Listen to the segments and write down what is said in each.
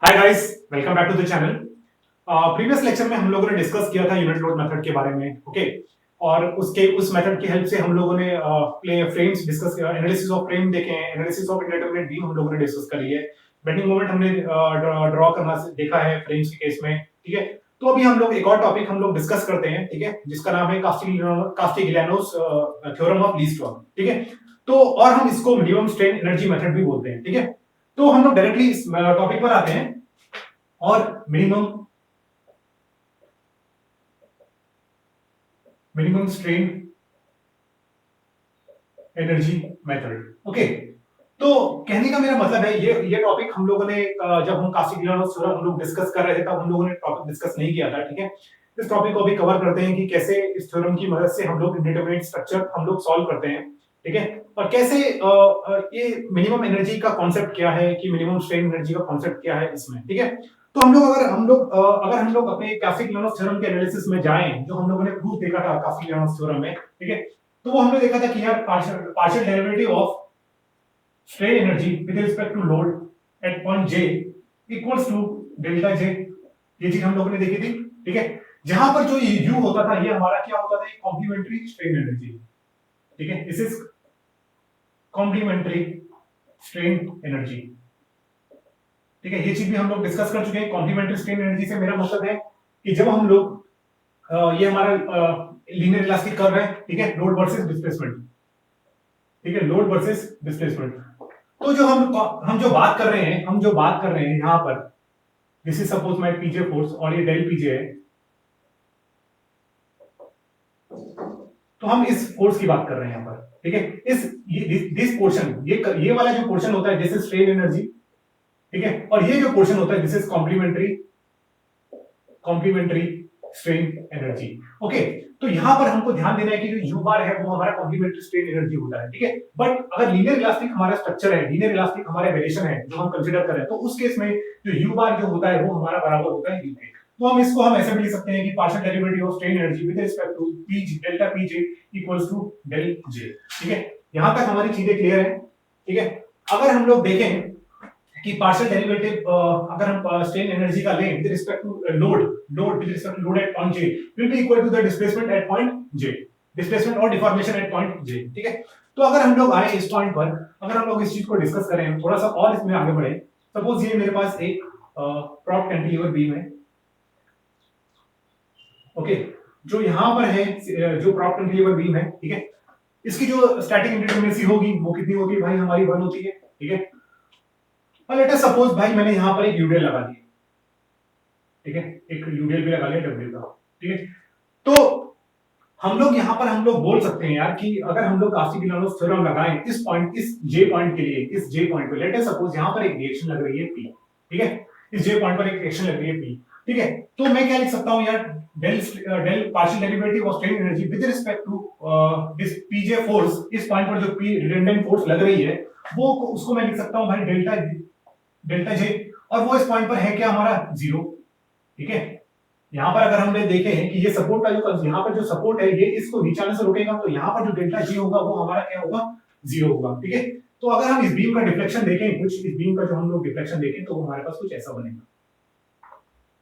Hi guys, welcome back to the channel. Previous lecture में हम लोगों ने डिस्कस किया था यूनिट लोड मेथड के बारे में, ओके। और उस मेथड की हेल्प से हम लोगों ने प्ले फ्रेम्स डिस्कस किया, एनालिसिस ऑफ फ्रेम देखे हैं, एनालिसिस ऑफ इंडिटरमिनेट बीम हम लोगों ने डिस्कस करी है, बेंडिंग मोमेंट हमने ड्रॉ करना देखा है फ्रेम्स के केस में, ठीक है। तो अभी हम लोग एक और टॉपिक हम लोग डिस्कस करते हैं, ठीक है, जिसका नाम है कास्टिग्लियानोस थ्योरम ऑफ लीस्ट वर्क, ठीक है। तो और हम इसको मिनिमम स्ट्रेन एनर्जी मेथड भी बोलते हैं, ठीक है। तो हम लोग डायरेक्टली इस टॉपिक पर आते हैं और minimum strain energy method, okay. तो कहने का मेरा मतलब है ये टॉपिक हम लोगों ने जब हम कास्टिग्लियानोस थ्योरम हम लोग डिस्कस कर रहे थे तब हम लोगों ने टॉपिक डिस्कस नहीं किया था, ठीक है। इस टॉपिक को अभी कवर करते हैं कि कैसे इस थ्योरम की मदद से हम लोग इंडिटरमिनेट स्ट्रक्चर हम लोग सॉल्व करते हैं, ठीक है। और कैसे ये मिनिमम एनर्जी का कॉन्सेप्ट क्या है कि मिनिमम स्ट्रेन एनर्जी का कॉन्सेप्ट क्या है इसमें, ठीक है। तो अगर हम लोग अपने कास्टिग्लियानोस थ्योरम के एनालिसिस में जाएं, जो हम लोगों ने प्रूफ देखा था कास्टिग्लियानोस थ्योरम में, ठीक है। तो वो हमने देखा था कि यार partial derivative of strain energy with respect to load at point j equals to delta j, ये चीज हम लोगों ने देखी थी, ठीक है। जहां पर जो u होता था ये हमारा क्या होता था, कॉम्प्लीमेंट्री स्ट्रेन एनर्जी, ठीक है। This is complementary strain energy, ठीक है। ये चीज भी हम लोग डिस्कस कर चुके हैं। कॉम्प्लीमेंट्री स्ट्रेन एनर्जी से मेरा मतलब है कि जब हम लोग ये हमारा लीनियर इलास्टिक कर्व है, ठीक है, लोड वर्सेस डिस्प्लेसमेंट, ठीक है, लोड वर्सेस डिस्प्लेसमेंट। तो जो हम जो बात कर रहे हैं यहां पर, this is suppose my PJ force और ये डेल पीजे है, तो हम इस फोर्स की बात कर रहे हैं यहां पर, ठीक है। दिस पोर्शन, ये वाला जो पोर्शन होता है दिस इज स्ट्रेन एनर्जी, ठीक है। और ये जो पोर्शन होता है this is complementary strain energy, okay. तो यहां पर हमको ध्यान देना है कि जो यू बार है वो हमारा कॉम्प्लीमेंट्री स्ट्रेन एनर्जी होता है, ठीक है। बट अगर लीनियर इलास्टिक हमारा स्ट्रक्चर है, लीनियर इलास्टिक हमारा वेरिएशन है जो हम कंसीडर कर रहे हैं, तो उस केस में जो यू बार जो होता है वो हमारा बराबर होता है यू के। तो हम ऐसे भी लिख सकते हैं कि partial derivative of strain energy with respect to P delta PJ equals to del J, ठीक है। यहां तक हमारी चीजें क्लियर है, ठीक है। अगर हम लोग देखें कि पार्शियल डेरिवेटिव अगर हम स्ट्रेन एनर्जी का लें with respect to load with respect to load at point J will be equal to the displacement at point J, displacement और डिफॉर्मेशन एट पॉइंट जे, ठीक है। तो अगर हम लोग आए इस पॉइंट पर, अगर हम लोग इस चीज को डिस्कस करें थोड़ा सा और इसमें आगे बढ़े, सपोज ये मेरे पास एक प्रॉप कैंटिलीवर बीम है, ओके। जो यहां पर है जो प्रॉप कैंटिलीवर बीम है, ठीक है, इसकी जो स्टैटिक इंडिटरमिनेसी होगी वो कितनी होगी भाई, हमारी 1 होती है, ठीक है। और लेट अस सपोज भाई मैंने यहां पर एक यूडेल लगा दिया, ठीक है, एक यूडेल भी लगा लिया डब्ल्यू का, ठीक है। तो हम लोग यहां पर हम लोग बोल सकते हैं यार कि अगर हम लोग कास्टिग्लियानोस थ्योरम लगाएं इस पॉइंट, इस जे पॉइंट के लिए, इस जे पॉइंट पे लेट अस सपोज यहां पर एक रिएक्शन लग रही है पी, ठीक है, इस जे पॉइंट पर एक रिएक्शन लग रही है पी, ठीक है। तो मैं क्या लिख सकता हूं यार, del partial derivative of strain energy with respect to this PJ force, इस पॉइंट पर जो पी रिडंडेंट फोर्स लग रही है वो उसको मैं लिख सकता हूं भाई डेल्टा जे, और वो इस पॉइंट पर है क्या हमारा 0, ठीक है। यहां पर अगर हमने देखे हैं कि ये सपोर्ट का जो यहां पर जो सपोर्ट है ये इसको नीचे आने से रोकेगा, तो यहां पर जो डेल्टा जी होगा वो हमारा क्या होगा, 0 होगा, ठीक है। तो अगर हम इस बीम का डिफ्लेक्शन देखें, कुछ इस बीम का जो हम लोग डिफ्लेक्शन देखें तो हमारे पास कुछ ऐसा बनेगा,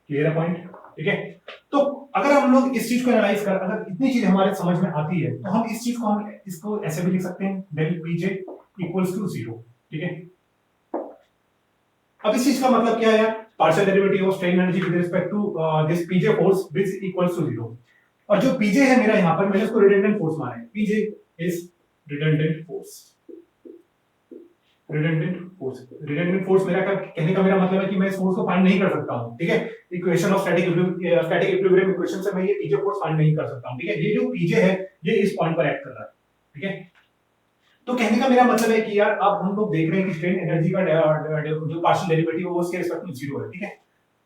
क्लियर है पॉइंट, ठीक है। तो अगर हम लोग इस चीज को एनालाइज कर, अगर इतनी चीज हमारे समझ में आती है तो हम इस चीज को हम इसको ऐसे भी लिख सकते हैं डेल पीजे इक्वल्स टू 0, ठीक है। अब इस चीज का मतलब क्या है यार, partial derivative of strain energy with respect to this PJ force which equals to 0, और जो पीजे है मेरा यहां पर मैंने इसको रिडंडेंट फोर्स माना है, PJ is redundant force, redundant force मेरा कहने का मेरा मतलब है कि मैं इस फोर्स को फाइंड नहीं कर सकता हूं, ठीक है। Equation of static equilibrium equation से मैं ये पीजे फोर्स फाइंड नहीं कर सकता हूं, ठीक है। ये जो पीजे है ये इस पॉइंट पर एक्ट कर रहा है, ठीक है। तो कहने का मेरा मतलब है कि यार अब हम लोग देख रहे हैं कि स्ट्रेन एनर्जी का जो पार्शियल डेरिवेटिव है वो उसके रिस्पेक्ट में 0 है, ठीक है।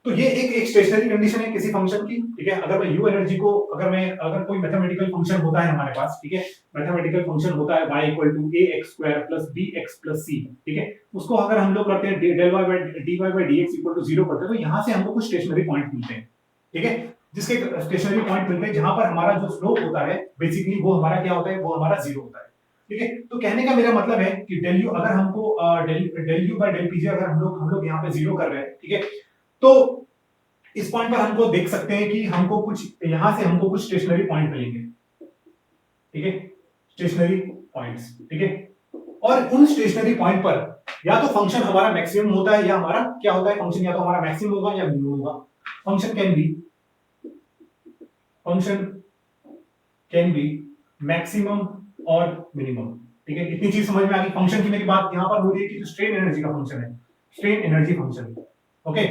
तो ये एक स्टेशनरी कंडीशन है किसी फंक्शन की, ठीक है। अगर मैं यू एनर्जी को अगर कोई मैथमेटिकल फंक्शन होता है हमारे पास, ठीक है, मैथमेटिकल फंक्शन होता है y equal to ax square plus bx plus c, ठीक है, उसको अगर हम लोग करते हैं del y by dy by dx equal to 0 करते हैं तो यहां से हमको कुछ स्टेशनरी पॉइंट मिलते हैं, ठीक है। जिसके स्टेशनरी पॉइंट मिलते हैं जहां पर हमारा जो स्लोप होता है बेसिकली वो हमारा क्या होता है, वो हमारा 0 होता है। ठीक है। तो कहने का मेरा मतलब है कि डेल यू अगर हमको डेल यू बाय डेल पीजे अगर हम लोग यहाँ पे जीरो कर रहे हैं, ठीक है, तो इस पॉइंट पर हमको देख सकते हैं कि हमको कुछ यहां से हमको कुछ स्टेशनरी पॉइंट मिलेंगे, ठीक है, स्टेशनरी पॉइंट्स, ठीक है। और उन स्टेशनरी पॉइंट पर या तो फंक्शन हमारा मैक्सिमम होता है या हमारा क्या होता है, फंक्शन या तो हमारा मैक्सिमम होगा या मिनिमम होगा। फंक्शन कैन बी मैक्सिमम और मिनिमम, ठीक है। इतनी चीज समझ में आ गई। फंक्शन की मेरी बात यहां पर हो रही है कि जो स्ट्रेन एनर्जी का फंक्शन है, strain energy function, okay.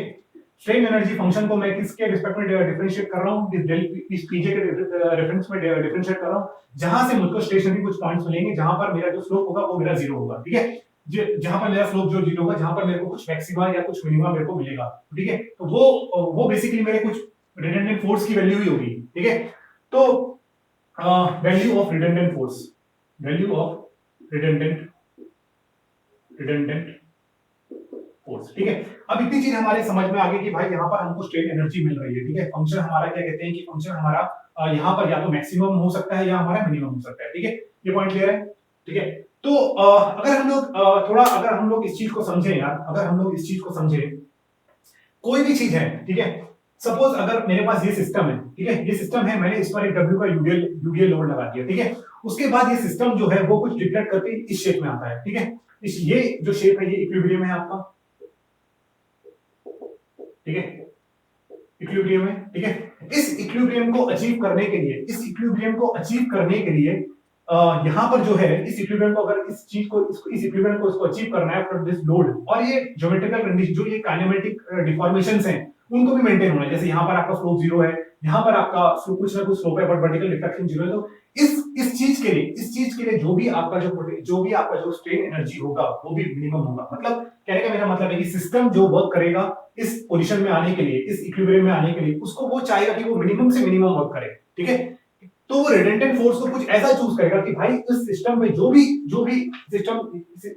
Strain energy function को मैं किसके रिस्पेक्ट में डिफरेंशिएट कर रहा हूं, इस पीजे के रेफरेंस में डिफरेंशिएट कर रहा हूं, जहां से मुझको स्टेशनरी कुछ पॉइंट्स मिलेंगे जहां पर मेरा जो स्लोप होगा वो मेरा जीरो होगा, ठीक है। जहां पर मेरा स्लोप जो जीरो होगा, जहां पर मेरे को कुछ मैक्सिमा या कुछ मिनिमा मेरे को मिलेगा, ठीक है। तो वो बेसिकली मेरे कुछ रिडंडेंट फोर्स की वैल्यू ही होगी, ठीक है। तो value of redundant force, value of redundant force, ठीक है। अब इतनी चीज हमारे समझ में आ गई कि भाई यहाँ पर हमको स्ट्रेन एनर्जी मिल रही है, ठीक है। फंक्शन हमारा क्या कहते हैं कि फंक्शन हमारा यहाँ पर या तो मैक्सिमम हो सकता है या हमारा मिनिमम हो सकता है, ठीक है। ये पॉइंट क्लियर है, ठीक है। तो अगर हम लोग थोड़ा अगर हम लोग इस चीज को समझे यार, अगर हम लोग इस चीज को समझे, कोई भी चीज है, ठीक है। सपोज अगर मेरे पास ये सिस्टम है, ठीक है, ये सिस्टम है, मैंने इस पर एक W का यूडीएल लोड लगा दिया, ठीक है। उसके बाद ये सिस्टम जो है वो कुछ डिटेक्ट करके इस शेप में आता है, ठीक है। ये जो शेप है ये इक्विलिब्रियम है आपका, ठीक है, इक्विलिब्रियम है, ठीक है। इस इक्विलिब्रियम को अचीव करने के लिए, इस इक्विलिब्रियम को अचीव करने के लिए यहाँ पर जो है इस इक्विलिब्रियम को अगर इस चीज को इस इक्विलिब्रियम को इसको अचीव करना है फ्रॉम दिस लोड, और ये ज्योमेट्रिकल कंडीशन जो ये काइनेमेटिक डिफॉर्मेशंस हैं उनको भी मेंटेन होना है। जैसे यहाँ पर आपका स्लोप जीरो है, यहाँ पर आपका कुछ ना कुछ स्लोप है बट वर्टिकल डिफ्लेक्शन जीरो है। तो इस चीज के लिए जो भी आपका जो स्ट्रेन एनर्जी होगा वो भी मिनिमम होगा। मतलब कहने का मेरा मतलब है कि सिस्टम जो वर्क करेगा इस पोजीशन में आने के लिए, इस इक्विलिब्रियम में आने के लिए, उसको वो चाहेगा कि वो मिनिमम से मिनिमम वर्क करे, ठीक है। तो वो रिडंडेंट फोर्स को कुछ ऐसा चूज करेगा कि भाई इस सिस्टम में जो भी सिस्टम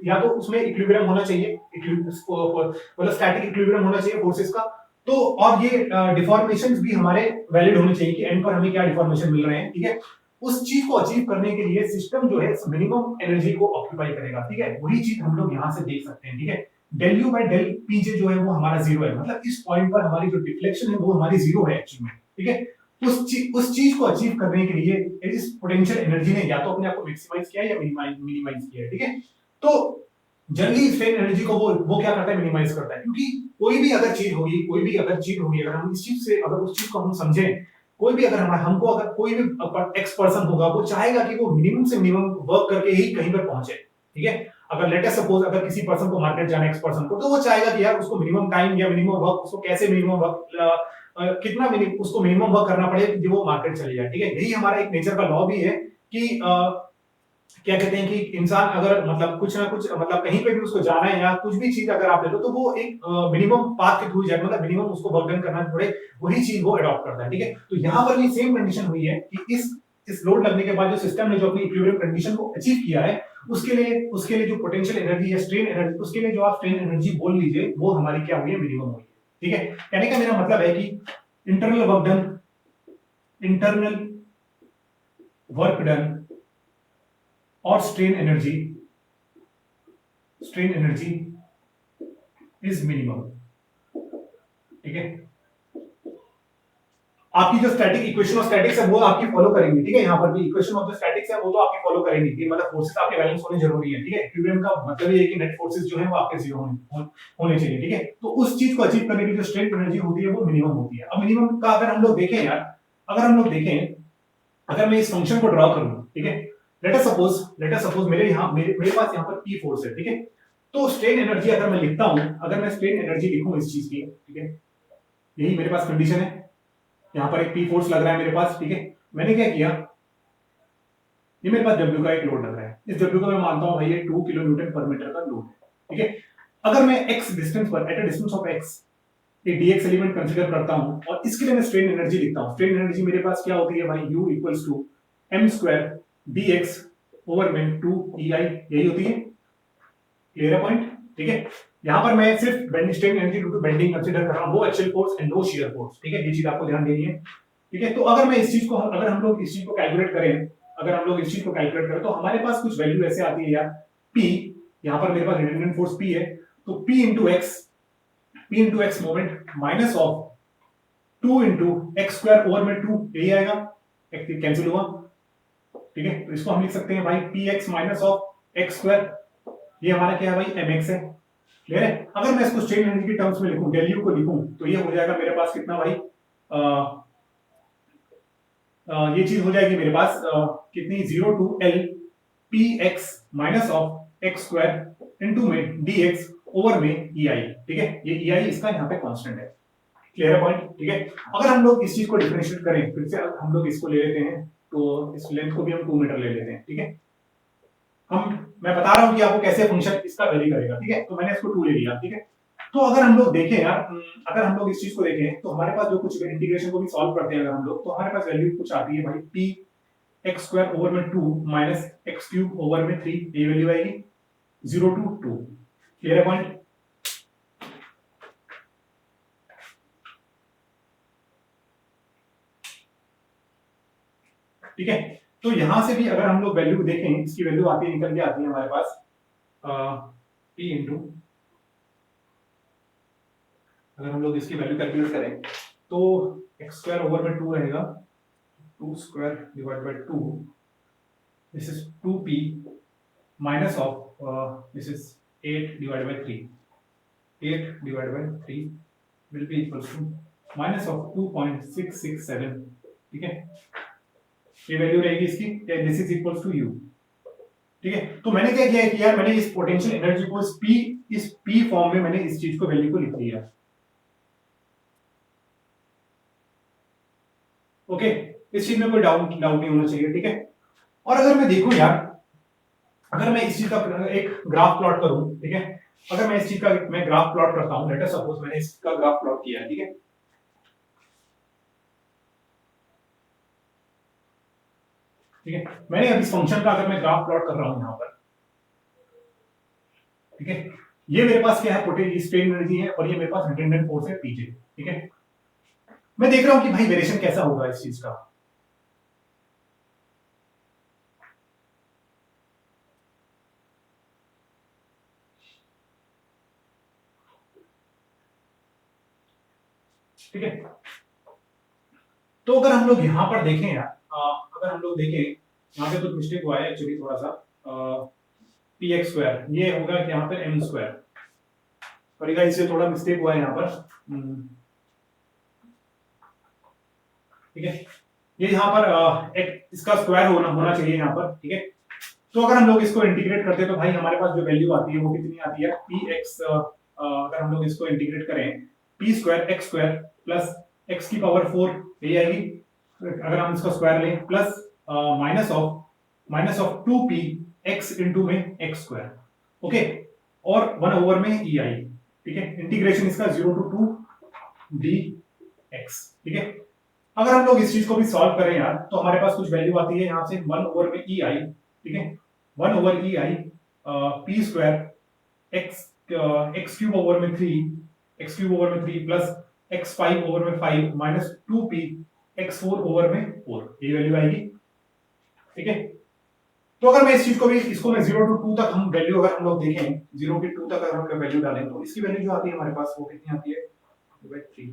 या तो उसमें इक्विलिब्रियम होना चाहिए, मतलब स्टैटिक इक्विलिब्रियम होना चाहिए फोर्सेस का। तो और ये डिफॉर्मेशंस भी हमारे वैलिड होने चाहिए कि एंड पर हमें क्या डिफॉर्मेशन मिल रहे हैं, ठीक है। उस चीज को अचीव करने के लिए सिस्टम जो है मिनिमम एनर्जी को ऑक्यूपाई करेगा, ठीक है। वही चीज हम लोग यहाँ से देख सकते हैं, ठीक है। डेल यू बाय डेल पीजे जो है वो हमारा जीरो है, मतलब इस पॉइंट पर हमारी जो डिफ्लेक्शन है वो हमारी जीरो है एक्चुअली में, ठीक है। उस चीज को अचीव करने के लिए इस पोटेंशियल एनर्जी ने या तो अपने आप को मैक्सिमाइज किया या मिनिमाइज किया, ठीक है। तो जनरली स्ट्रेन एनर्जी को वो क्या करता है, मिनिमाइज करता है। क्योंकि कोई भी अगर चीज होगी, अगर हम इस चीज से अगर उस चीज को हम समझें, कोई भी अगर हमको अगर कोई भी एक्स पर्सन होगा वो चाहेगा कि वो मिनिमम से मिनिमम वर्क करके ही कहीं पर पहुंचे, ठीक है। अगर लेट अस सपोज अगर किसी पर्सन को मार्केट जाना है, एक्स पर्सन को, तो वो चाहेगा कि यार उसको मिनिमम टाइम या मिनिमम वर्क, उसको कैसे मिनिमम वर्क कितना उसको मिनिमम वर्क करना पड़े कि वो मार्केट चले जाए, ठीक है। यही हमारा एक नेचर का लॉ भी है कि क्या कहते हैं कि इंसान अगर मतलब कुछ ना कुछ मतलब कहीं पे भी उसको जाना है या कुछ भी चीज अगर आप ले लो तो वो एक मिनिमम पाथ के थ्रू जाए, मतलब मिनिमम उसको वर्क डन करना पड़े, वही चीज वो अडॉप्ट करता है, ठीक है। तो यहाँ पर भी सेम कंडीशन हुई है कि इस लोड लगने के बाद जो सिस्टम ने जो अपनी इक्विलिब्रियम कंडीशन को अचीव किया है, उसके लिए जो पोटेंशियल एनर्जी या स्ट्रेन एनर्जी, उसके लिए जो आप स्ट्रेन एनर्जी बोल लीजिए, वो हमारी क्या हुई है, मिनिमम हुई है, ठीक है। कहने का मेरा मतलब है कि इंटरनल वर्क डन और स्ट्रेन एनर्जी इज मिनिमम, ठीक है। आपकी जो स्टैटिक इक्वेशन ऑफ स्टैटिक्स है वो आपकी फॉलो करेंगे, ठीक है। यहाँ पर भी इक्वेशन ऑफ द स्टैटिक्स है वो तो आपकी फॉलो करेंगे कि मतलब फोर्सेस आपके बैलेंस होने जरूरी है, ठीक है। इक्विलिब्रियम का मतलब ये है कि नेट फोर्सेस जो है वो आपके जीरो होने चाहिए, ठीक है। तो उस चीज को अचीव करने की जो स्ट्रेन एनर्जी होती है वो मिनिमम होती है। अब मिनिमम का अगर हम लोग देखें यार, अगर मैं इस फंक्शन को ड्रॉ करूं, ठीक है, लेट अस सपोज मेरे पास यहाँ पर P फोर्स है, ठीक है। तो स्ट्रेन एनर्जी अगर मैं लिखता हूं, अगर मैं स्ट्रेन एनर्जी लिखूं इस चीज की, ठीक है, यही मेरे पास कंडीशन है, यहाँ पर एक P फोर्स लग रहा है मेरे पास, ठीक है। मैंने क्या किया, ये मेरे पास W का एक लोड लग रहा है, इस W को मैं मानता हूं भाई ये 2 किलो न्यूटन पर मीटर का लोड है, ठीक है। अगर मैं x डिस्टेंस पर at a distance of x एक dx एलिमेंट कंसीडर करता हूं और इसके लिए मैं स्ट्रेन एनर्जी लिखता हूं, स्ट्रेन एनर्जी मेरे पास क्या होती है भाई, U equals to m square dx over में 2ei, यही होती है, क्लियर है पॉइंट, ठीक है। यहां पर मैं सिर्फ bending strain energy due to bending consider कर रहा हूं, no axial force and no shear force, ठीक है। ये चीज आपको ध्यान देनी है, ठीक है। तो अगर हम लोग इस चीज को कैलकुलेट करें, अगर हम लोग इस चीज को कैलकुलेट करें तो हमारे पास कुछ वैल्यू ऐसे आती है यार, P, यहाँ पर मेरे पास रिडंडेंट फोर्स P है, तो P into x moment minus of 2 into x square over में 2, यही आएगा, कैंसिल हुआ, ठीक है। तो इसको हम लिख सकते हैं भाई P X minus of X square, ये हमारा क्या है भाई एम एक्स है, क्लियर है। अगर मैं इसको स्ट्रेन एनर्जी के टर्म्स में लिखूं, डेल यू को लिखूं, तो ये हो जाएगा मेरे पास कितना भाई, ये चीज हो जाएगी मेरे पास कितनी, 0 two L P X minus of X square into में डी एक्स ओवर में ई आई, ठीक है। ये ई आई इसका यहाँ पे कांस्टेंट है, क्लियर पॉइंट, ठीक है। अगर हम लोग इस चीज को डिफरेंशिएट करें, फिर से हम लोग इसको ले लेते हैं, तो इस लेंथ को भी हम 2 मीटर ले लेते हैं, ठीक है। मैं बता रहा हूं कि आपको कैसे फंक्शन इसका वैरी करेगा, ठीक है। तो मैंने इसको 2 ले लिया, ठीक है। तो अगर हम लोग देखें यार, अगर हम लोग इस चीज को देखें तो हमारे पास जो कुछ इंटीग्रेशन को भी सॉल्व करते हैं अगर हम लोग, तो हमारे पास वैल्यू कुछ आती है भाई पी एक्स स्क्वायर ओवर में 2 माइनस एक्स क्यूब ओवर में 3, ये वैल्यू आएगी 0 टू 2, क्लियर है पॉइंट। ठीक है, तो यहां से भी अगर हम लोग वैल्यू देखें, इसकी वैल्यू आती है, निकल के आती है हमारे पास पी इंटू, अगर हम लोग इसकी वैल्यू कैलकुलेट करें तो एक्स स्क्वायर ओवर में 2 रहेगा, 2 square divide by 2, this is 2p minus of this is 8 divide by 3, 8 divide by 3 will be equals to minus of 2.667, ठीक है। ये वैल्यू रहेगी इसकी, this is equals to U, ठीक है। तो मैंने क्या किया है कि यार मैंने इस पोटेंशियल एनर्जी को इस p फॉर्म में मैंने इस चीज को वैल्यू को लिख दिया, ओके। इस चीज में कोई डाउट नहीं होना चाहिए, ठीक है। और अगर मैं देखूं यार, अगर मैं इस चीज का एक ग्राफ प्लॉट करूं, ठीक है, अगर मैं इस चीज का मैं ग्राफ प्लॉट करता हूं, लेट अस सपोज मैंने इसका ग्राफ प्लॉट किया है, ठीक है। ठीक है, मैंने अब इस फंक्शन का अगर मैं ग्राफ प्लॉट कर रहा हूं यहां पर, ठीक है, ये मेरे पास क्या है, पोटेंशियल स्ट्रेन एनर्जी है, और ये मेरे पास रिटर्डेंट फोर्स है पीजे, ठीक है। मैं देख रहा हूं कि भाई वेरिएशन कैसा होगा इस चीज का, ठीक है। तो अगर हम लोग यहां पर देखें यार, अगर हम लोग देखें यहाँ पे कुछ मिस्टेक हुआ है एक्चुअली, थोड़ा सा पी एक्स स्क्वायर, ये होगा कि यहाँ पे एम स्क्वायर, और इससे थोड़ा मिस्टेक हुआ है यहाँ पर, ठीक है। ये यहाँ पर एक इसका स्क्वायर होना चाहिए यहाँ पर, ठीक है। तो अगर हम लोग इसको इंटीग्रेट करते हैं तो भाई हमारे पास जो वैल्यू आती है वो कितनी आती है, पी एक्स, अगर हम लोग इसको इंटीग्रेट करें, P square x square plus x की पावर 4, यही आएगी, अगर हम इसका स्क्वायर लें, plus minus of 2p x into में एक्स स्क्वायर, ओके, और 1 ओवर में ई आई, ठीक है। इंटीग्रेशन इसका 0 टू 2 dx, ठीक है। अगर हम लोग इस चीज को भी सॉल्व करें यार, तो हमारे पास कुछ वैल्यू आती है यहां से 1 ओवर में ई आई, ठीक है, 1 over E I P square x cube over में 3 प्लस x5 ओवर में 5 माइनस 2p x4 ओवर में 4, ये वैल्यू आएगी, ठीक है। तो अगर मैं इस चीज को भी, इसको मैं 0 टू 2 तक हम वैल्यू अगर हम लोग देखें, 0 के 2 तक अगर हम लोग वैल्यू डालें, तो इसकी वैल्यू जो आती है हमारे पास वो कितनी आती है, 3,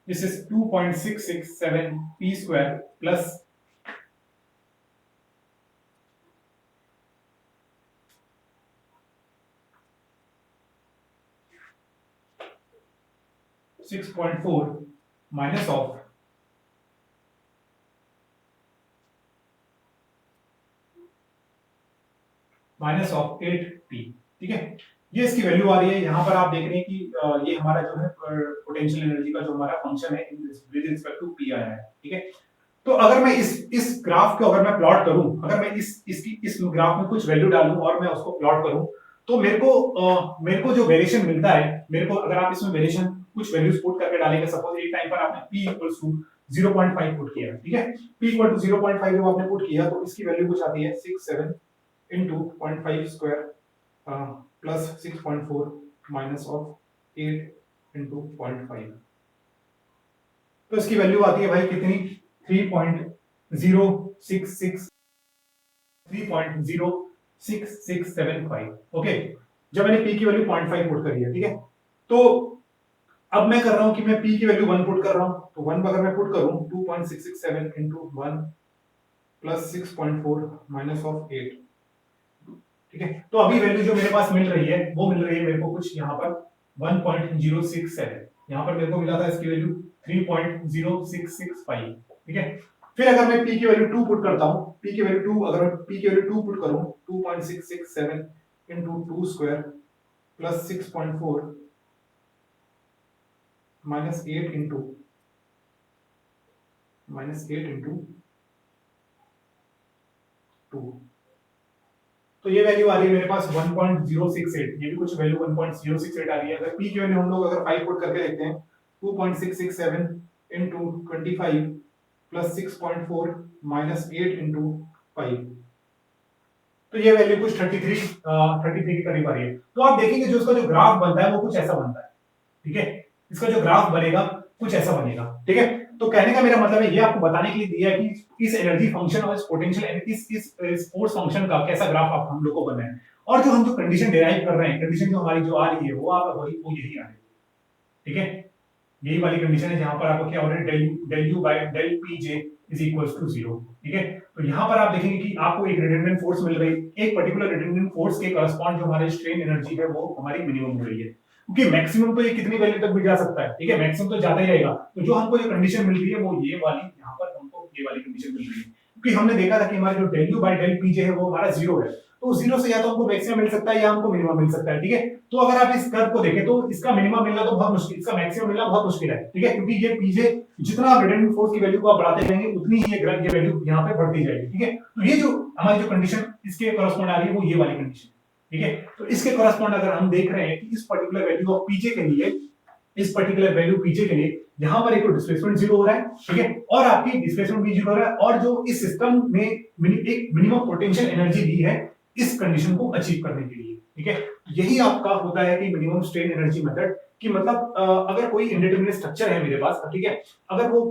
this is 2.667 p square plus 6.4 minus of -8p, ठीक है। ये इसकी वैल्यू आ रही है, यहाँ पर आप देख रहे हैं कि ये हमारा जो है पोटेंशियल एनर्जी का जो हमारा फंक्शन है विद रिस्पेक्ट टू पी आया है, ठीक है। तो अगर मैं इस ग्राफ को अगर मैं प्लॉट करूं, अगर मैं इस ग्राफ में कुछ वैल्यू डालूं और मैं उसको प्लॉट करूं, तो मेरे को जो वेरिएशन मिलता है, मेरे को अगर आप इसमें वेरिएशन कुछ वैल्यूज पुट करके डालेंगे, सपोज एक टाइम पर आपने p इक्वल्स टू 0.5 पुट किया, ठीक है, p इक्वल टू 0.5 जब आपने पुट किया तो इसकी वैल्यू कुछ आती है 67 into 0.5 square plus 6.4 minus of 8 into 0.5, तो इसकी वैल्यू आती है भाई कितनी 3.066 3.06675। ओके, जब मैंने पी की वैल्यू 0.5 पुट करी है, ठीक है, तो अब मैं कर रहा हूं कि मैं पी की वैल्यू 1 पुट कर रहा हूं, तो 1 अगर मैं पुट करूं 2.667 इंटू 1 प्लस 6.4 माइनस ऑफ 8, ठीक है, तो अभी वैल्यू जो मेरे पास मिल रही है वो मिल रही है मेरे को कुछ यहाँ पर 1.067, यहाँ पर मेरे को मिला था इसकी वैल्यू 3.0665, ठीक है। फिर अगर मैं p की वैल्यू 2 पुट करता हूँ, p की वैल्यू 2, अगर मैं p की वैल्यू 2 पुट करूँ 2.667 into 2 square plus 6.4 minus 8 into 2, तो ये वैल्यू आ रही है मेरे पास 1.068, ये भी कुछ वैल्यू 1.068 आ रही है। अगर p की वैल्यू हम लोग अगर 5 पुट करके देखते हैं 2.667 इंटू 25 प्लस 6.4 माइनस 8 इंटू 5, तो ये वैल्यू कुछ 33 के करीब आ रही है। तो आप देखेंगे जो इसका जो ग्राफ बनता है वो कुछ ऐसा बनता है, ठीक है, इसका जो ग्राफ बनेगा कुछ ऐसा बनेगा, ठीक है। तो कहने का मेरा मतलब है ये आपको बताने के लिए दिया है कि इस एनर्जी फंक्शन और इस पोटेंशियल इस फोर्स फंक्शन का कैसा ग्राफ आप हम लोग को बनना है, और जो हम जो कंडीशन डिराइव कर रहे हैं, कंडीशन जो हमारी जो आ रही है वो आप वो यही आ रही है, ठीक है, यही वाली कंडीशन है जहां पर आपको क्या हो रहा है del u by del pj is equals to 0, ठीक है। तो यहां पर आप देखेंगे कि आपको एक रिडंडेंट फोर्स मिल रही है, एक पर्टिकुलर रिडंडेंट फोर्स के करस्पॉन्ड जो हमारी स्ट्रेन एनर्जी है वो हमारी मिनिमम हो रही है, क्योंकि मैक्सिमम तो ये कितनी वैल्यू तक भी जा सकता है, ठीक है, मैक्सिमम तो ज्यादा ही रहेगा। तो जो हमको जो कंडीशन मिल रही है वो ये वाली, यहाँ पर हमको ये वाली कंडीशन मिल रही है, क्योंकि हमने देखा था कि हमारा जो del u by del pj है वो हमारा 0 है, तो 0 से या तो हमको मैक्सिमम मिल सकता है या हमको मिनिमम मिल सकता है, ठीक है। तो अगर आप इस कर्व को देखें तो इसका मिनिमम मिलना तो बहुत मुश्किल, इसका मैक्सिमम मिलना बहुत मुश्किल है, ठीक है, क्योंकि ये पीजे जितना आप रिडंडेंट फोर्स की वैल्यू को आप बढ़ाते जाएंगे उतनी ही ये वैल्यू यहाँ पे बढ़ती जाएगी, ठीक है। तो ये जो हमारी जो कंडीशन इसके करस्पॉन्ड आ रही है वो ये वाली कंडीशन, ठीक है। तो इसके करस्पॉन्ड अगर हम देख रहे हैं कि इस पर्टिकुलर वैल्यू ऑफ पीजे के लिए, इस पर्टिकुलर वैल्यू पीजे के लिए यहां पर एक तो डिस्प्लेसमेंट 0 हो रहा है, ठीक है, और आपकी डिस्प्लेसमेंट भी 0 हो रहा है, और जो इस सिस्टम में एक मिनिमम पोटेंशियल एनर्जी दी है इस कंडीशन को अचीव करने के लिए, ठीक है। यही आपका होता है कि मिनिमम स्ट्रेन एनर्जी मेथड, कि मतलब अगर कोई इंडिटरमिनेट स्ट्रक्चर है मेरे पास, ठीक है, अगर वो